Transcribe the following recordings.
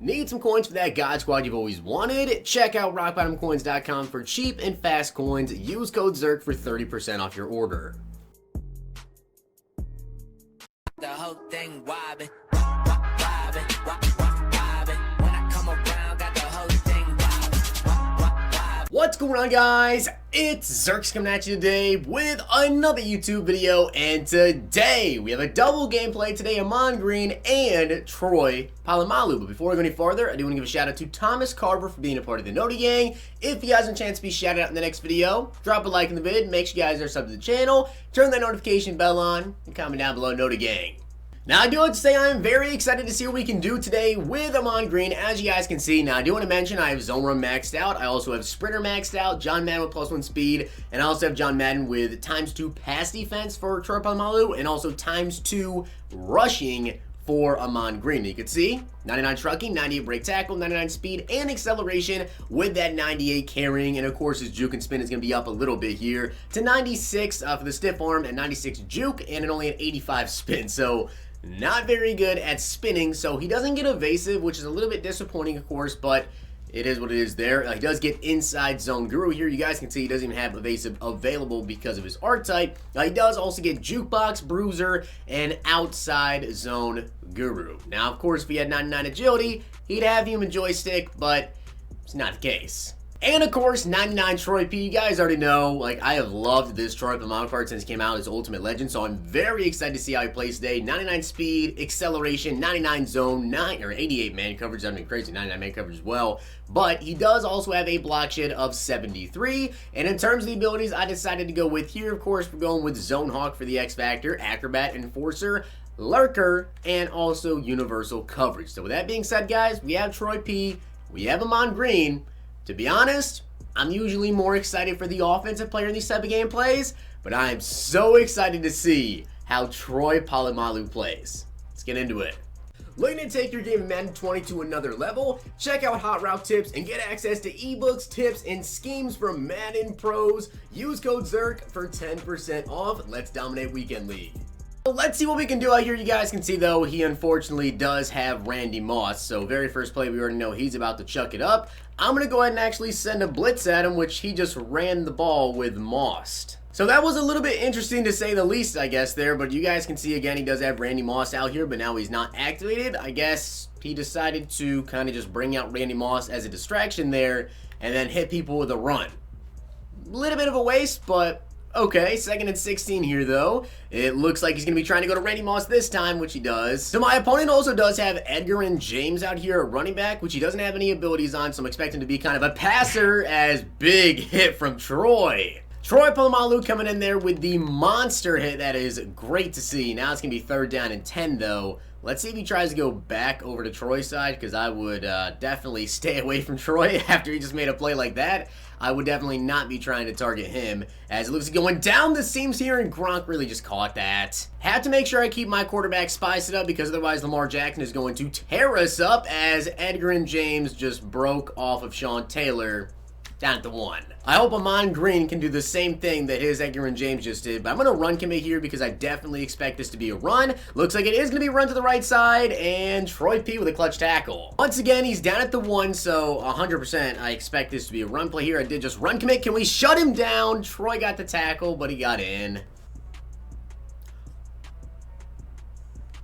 Need some coins for that God Squad you've always wanted? Check out rockbottomcoins.com for cheap and fast coins. Use code ZIRK for 30% off your order. The whole thing wobbin', wobbin', wobbin'. When I come around, got the whole thing wobbin'. What's going on, guys? It's Zirksee coming at you today with another YouTube video, and today we have a double gameplay today, Ahman Green and Troy Polamalu. But before we go any farther, I do want to give a shout out to Thomas Carver for being a part of the Noti Gang. If you guys have a chance to be shouted out in the next video, drop a like in the vid, make sure you guys are subbed to the channel, turn that notification bell on, and comment down below Noti Gang. Now, I do have to say I am very excited to see what we can do today with Ahman Green. As you guys can see, now I do want to mention I have Zone Run maxed out. I also have Sprinter maxed out, John Madden with +1 speed, and I also have John Madden with ×2 pass defense for Troy Polamalu, and also ×2 rushing for Ahman Green. You can see 99 trucking, 98 break tackle, 99 speed and acceleration with that 98 carrying, and of course his juke and spin is going to be up a little bit here to 96 for the stiff arm and 96 juke and only an 85 spin. So not very good at spinning, so he doesn't get evasive, which is a little bit disappointing, of course, but it is what it is there. He does get inside zone guru here. You guys can see he doesn't even have evasive available because of his art type. He does also get jukebox, bruiser, and outside zone guru. Now, of course, if he had 99 agility, he'd have human joystick, but it's not the case. And of course, 99 Troy P. You guys already know, like, I have loved this Troy Polamalu card since he came out as Ultimate Legend, so I'm very excited to see how he plays today. 99 speed, acceleration, 99 zone, 88 man coverage. That'd be crazy, 99 man coverage as well. But he does also have a block shed of 73. And in terms of the abilities, I decided to go with here, of course, we're going with Zone Hawk for the X Factor, Acrobat, Enforcer, Lurker, and also Universal Coverage. So with that being said, guys, we have Troy P, we have Ahman Green. To be honest, I'm usually more excited for the offensive player in these type of gameplays, but I am so excited to see how Troy Polamalu plays. Let's get into it. Looking to take your game of Madden 20 to another level? Check out Hot Route Tips and get access to ebooks, tips, and schemes from Madden pros. Use code ZIRK for 10% off. Let's dominate Weekend League. Let's see what we can do out here. You guys can see, though, he unfortunately does have Randy Moss. So very first play, we already know he's about to chuck it up. I'm going to go ahead and actually send a blitz at him, which he just ran the ball with Moss. So that was a little bit interesting to say the least, I guess, there. But you guys can see, again, he does have Randy Moss out here, but now he's not activated. I guess he decided to kind of just bring out Randy Moss as a distraction there and then hit people with a run. A little bit of a waste, but okay, 2nd and 16 here, though. It looks like he's going to be trying to go to Randy Moss this time, which he does. So my opponent also does have Edgar and James out here, a running back, which he doesn't have any abilities on, so I'm expecting to be kind of a passer, as big hit from Troy. Troy Polamalu coming in there with the monster hit. That is great to see. Now it's going to be 3rd down and 10, though. Let's see if he tries to go back over to Troy's side, because I would definitely stay away from Troy after he just made a play like that. I would definitely not be trying to target him, as it looks like going down the seams here, and Gronk really just caught that. Have to make sure I keep my quarterback spiced up, because otherwise Lamar Jackson is going to tear us up, as Edgar and James just broke off of Sean Taylor down at the 1. I hope Ahman Green can do the same thing that his Edgar and James just did, but I'm going to run commit here because I definitely expect this to be a run. Looks like it is going to be a run to the right side, and Troy P with a clutch tackle. Once again, he's down at the 1, so 100% I expect this to be a run play here. I did just run commit. Can we shut him down? Troy got the tackle, but he got in.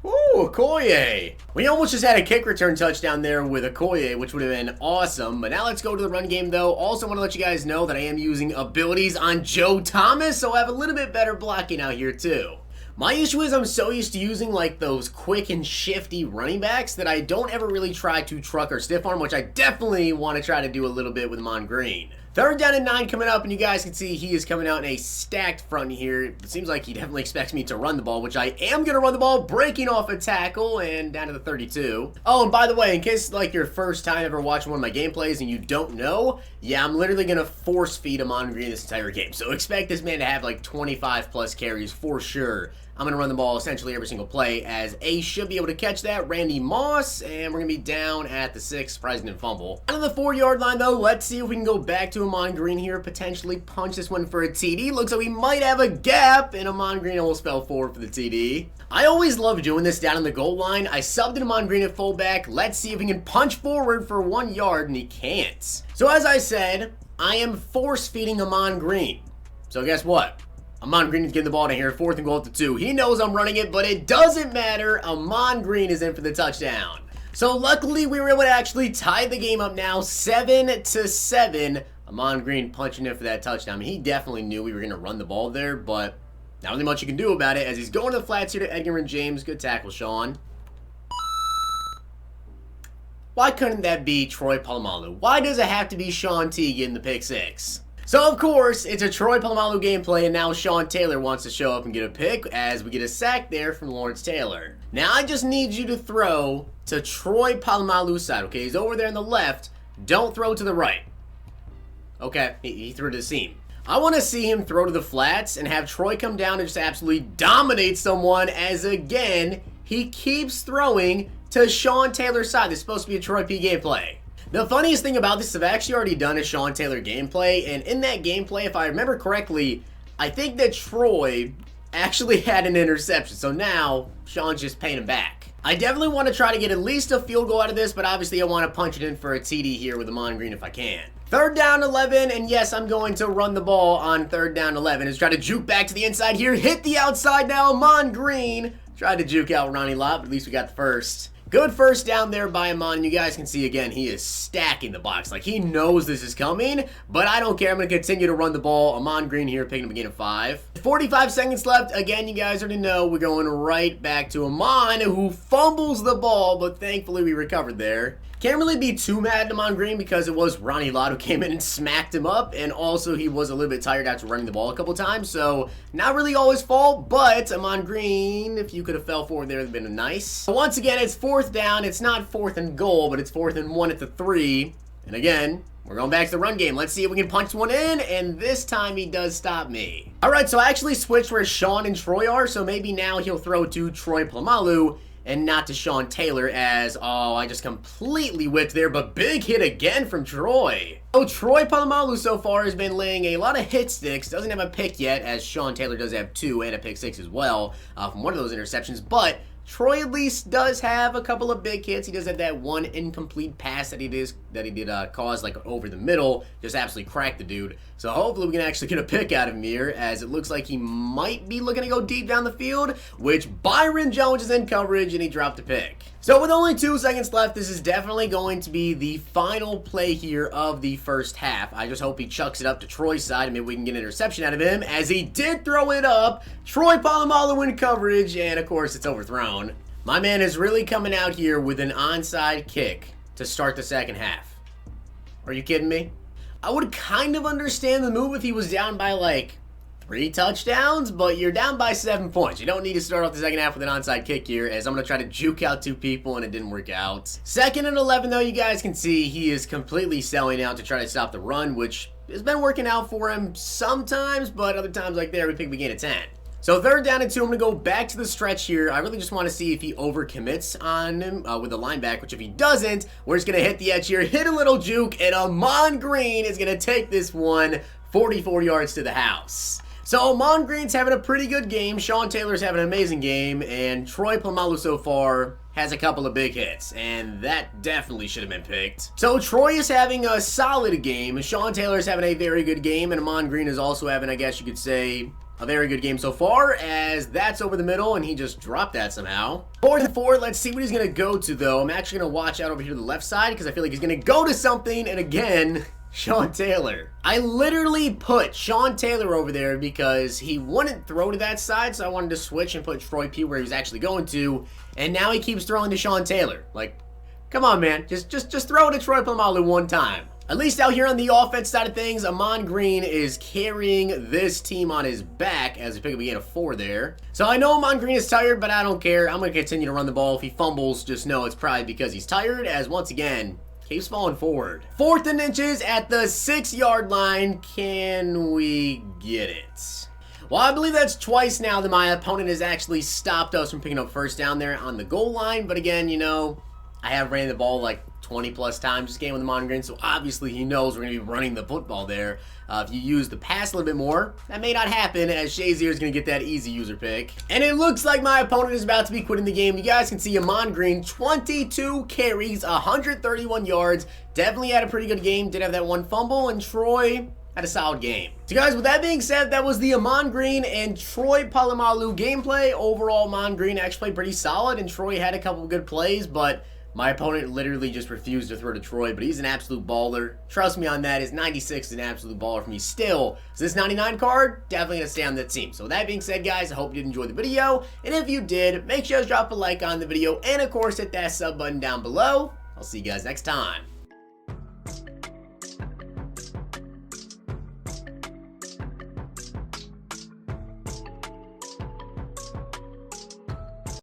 Ooh, Okoye. We almost just had a kick return touchdown there with Okoye, which would have been awesome. But now let's go to the run game, though. Also want to let you guys know that I am using abilities on Joe Thomas, so I have a little bit better blocking out here, too. My issue is I'm so used to using like those quick and shifty running backs that I don't ever really try to truck or stiff arm, which I definitely want to try to do a little bit with Ahman Green. 3rd down and 9 coming up, and you guys can see he is coming out in a stacked front here. It seems like he definitely expects me to run the ball, which I am going to run the ball, breaking off a tackle and down to the 32. Oh, and by the way, in case like your first time ever watching one of my gameplays and you don't know, yeah, I'm literally going to force feed Ahman Green this entire game. So expect this man to have like 25 plus carries for sure I'm going to run the ball essentially every single play, as Ace should be able to catch that. Randy Moss, and we're going to be down at the 6. Surprising didn't fumble. Out of the 4-yard line, though, let's see if we can go back to Ahman Green here, potentially punch this one for a TD. Looks like we might have a gap, and Ahman Green almost fell forward for the TD. I always love doing this down on the goal line. I subbed in Ahman Green at fullback. Let's see if he can punch forward for 1 yard, and he can't. So as I said, I am force-feeding Ahman Green. So guess what? Ahman Green is getting the ball down here, 4th and goal up to 2. He knows I'm running it, but it doesn't matter. Ahman Green is in for the touchdown. So luckily, we were able to actually tie the game up now, 7-7. Ahman Green punching in for that touchdown. I mean, he definitely knew we were going to run the ball there, but not really much you can do about it, as he's going to the flats here to Edgar and James. Good tackle, Sean. Why couldn't that be Troy Polamalu? Why does it have to be Sean T getting the pick 6? So, of course, it's a Troy Polamalu gameplay, and now Sean Taylor wants to show up and get a pick, as we get a sack there from Lawrence Taylor. Now, I just need you to throw to Troy Polamalu's side, okay? He's over there on the left. Don't throw to the right. Okay, he threw to the seam. I want to see him throw to the flats and have Troy come down and just absolutely dominate someone, as, again, he keeps throwing to Sean Taylor's side. This is supposed to be a Troy P gameplay. The funniest thing about this is I've actually already done a Sean Taylor gameplay, and in that gameplay, if I remember correctly, I think that Troy actually had an interception, so now Sean's just paying him back. I definitely want to try to get at least a field goal out of this, but obviously I want to punch it in for a TD here with Ahman Green if I can. 3rd down 11, and yes, I'm going to run the ball on 3rd down 11. Let's try to juke back to the inside here, hit the outside now, Ahman Green. Tried to juke out Ronnie Lott, but at least we got the first. Good first down there by Ahman. You guys can see again, he is stacking the box. Like, he knows this is coming, but I don't care. I'm going to continue to run the ball. Ahman Green here picking up a gain of 5. 45 seconds left. Again, you guys already know we're going right back to Ahman, who fumbles the ball, but thankfully we recovered there. Can't really be too mad at Ahman Green because it was Ronnie Lott who came in and smacked him up, and also he was a little bit tired after running the ball a couple times, so not really all his fault, but Ahman Green, if you could have fell forward there, it would have been nice. But once again, it's 4th down. It's not 4th and goal, but it's 4th and 1 at the 3, and again, we're going back to the run game. Let's see if we can punch one in, and this time he does stop me. Alright, so I actually switched where Sean and Troy are, so maybe now he'll throw to Troy Polamalu and not to Sean Taylor, as, oh, I just completely whipped there, but big hit again from Troy. So Troy Polamalu so far has been laying a lot of hit sticks, doesn't have a pick yet, as Sean Taylor does have 2 and a pick 6 as well from one of those interceptions, but Troy at least does have a couple of big hits. He does have that one incomplete pass that he did cause like over the middle, just absolutely cracked the dude. So hopefully we can actually get a pick out of him here, as it looks like he might be looking to go deep down the field, which Byron Jones is in coverage, and he dropped a pick. So with only 2 seconds left, this is definitely going to be the final play here of the first half. I just hope he chucks it up to Troy's side, and maybe we can get an interception out of him, as he did throw it up. Troy Polamalu in coverage, and of course it's overthrown. My man is really coming out here with an onside kick to start the second half. Are you kidding me? I would kind of understand the move if he was down by like 3 touchdowns, but you're down by 7 points. You don't need to start off the second half with an onside kick here, as I'm going to try to juke out 2 people, and it didn't work out. 2nd and 11, though, you guys can see he is completely selling out to try to stop the run, which has been working out for him sometimes, but other times like there, we pick the game at 10. So 3rd down and 2, I'm going to go back to the stretch here. I really just want to see if he overcommits on him with the linebacker, which if he doesn't, we're just going to hit the edge here, hit a little juke, and Ahman Green is going to take this one 44 yards to the house. So Ahman Green's having a pretty good game, Sean Taylor's having an amazing game, and Troy Polamalu so far has a couple of big hits, and that definitely should have been picked. So Troy is having a solid game, Sean Taylor's having a very good game, and Ahman Green is also having, I guess you could say, a very good game so far, as that's over the middle, and he just dropped that somehow. 4th and 4, let's see what he's going to go to, though. I'm actually going to watch out over here to the left side, because I feel like he's going to go to something, and again, Sean Taylor. I literally put Sean Taylor over there because he wouldn't throw to that side, so I wanted to switch and put Troy P where he was actually going to, and now he keeps throwing to Sean Taylor. Like, come on, man. Just throw to Troy Polamalu one time. At least out here on the offense side of things, Ahman Green is carrying this team on his back as we pick up a gain of 4 there. So I know Ahman Green is tired, but I don't care. I'm going to continue to run the ball. If he fumbles, just know it's probably because he's tired, as once again, keeps falling forward. 4th and inches at the 6-yard line. Can we get it? Well, I believe that's twice now that my opponent has actually stopped us from picking up first down there on the goal line. But again, you know, I have ran the ball like 20 plus times this game with Ahman Green, so obviously he knows we're going to be running the football there. If you use the pass a little bit more, that may not happen, as Shazier is going to get that easy user pick. And it looks like my opponent is about to be quitting the game. You guys can see Ahman Green, 22 carries, 131 yards. Definitely had a pretty good game. Did have that one fumble, and Troy had a solid game. So guys, with that being said, that was the Ahman Green and Troy Polamalu gameplay. Overall, Ahman Green actually played pretty solid, and Troy had a couple of good plays, but my opponent literally just refused to throw to Troy, but he's an absolute baller. Trust me on that. His 96 is an absolute baller for me still. So this 99 card, definitely going to stay on that team. So with that being said, guys, I hope you did enjoy the video. And if you did, make sure to drop a like on the video. And, of course, hit that sub button down below. I'll see you guys next time.